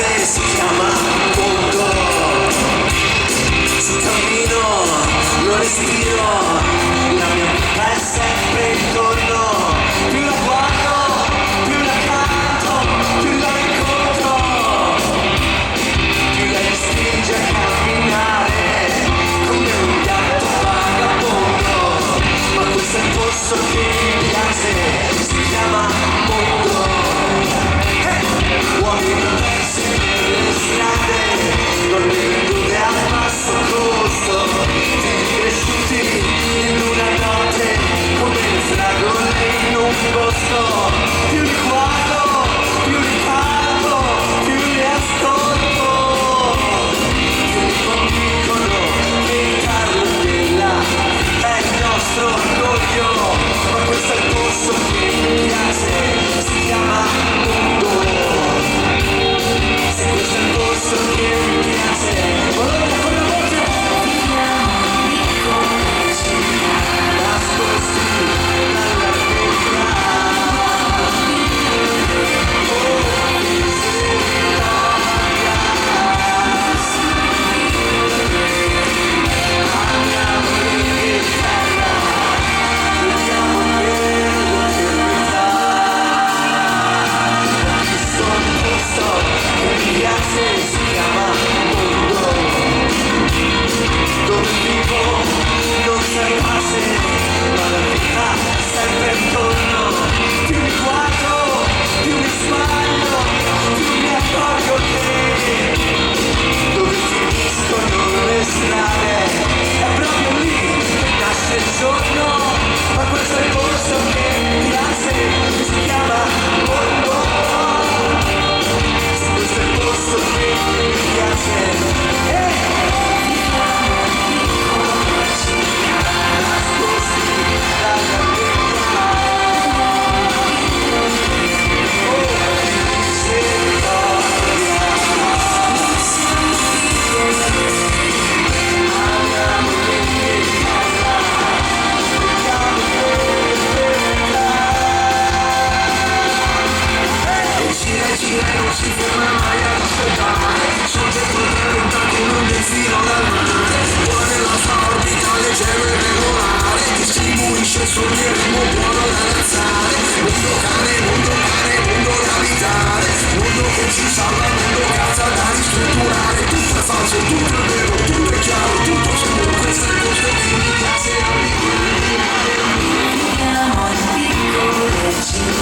piace, si chiama mondo. Sul cammino lo respiro, la mia vita è sempre intorno. Più la guardo, più la canto, più la incontro, più lei mi spinge a camminare come un gatto vagabondo. Ma questo è il posto che mi piace, si chiama mondo. Uomini persi nelle strade, donne vendute a basso costo, figli cresciuti in una notte come le fragole in un bosco. Più li guardo, più li parlo, più li ascolto, più mi convincono che Carlo Villa è il nostro orgoglio. Ma questo è il posto che mi piace, si chiama mondo. Se questo è il posto che mi piace, volete con la voce? Nascosti dalla verità. Andiamo in Inghilterra, vediamo l'eternità. Questo è il posto che mi piace, si chiama mondo. Dove vivo non c'è pace, ma la vita è sempre intorno. Più mi guardo, più mi sbaglio, più mi accorgo che dove finiscono le strade è proprio lì che nasce il giorno. Ma questo è il posto che mi piace, si chiama mondo. Se questo è il posto che mi piace, nascosti dalla verità. Andiamo in Inghilterra, vediamo l'eternità. E gira e non si ferma mai ad aspettare. Sorge con la vita come un delfino dal mare. Ora nella sua orbita leggero e regolare distribuisce sogni e ritmo buono da danzare. Mondo cane, mondo mare, mondo da abitare. Mondo che ci salva, mondo casa da ristrutturare. Tutto è falso, tutto è vero, tutto è chiaro, tutto c'è. Questo è il posto che mi piace. Viviamo in piccole città.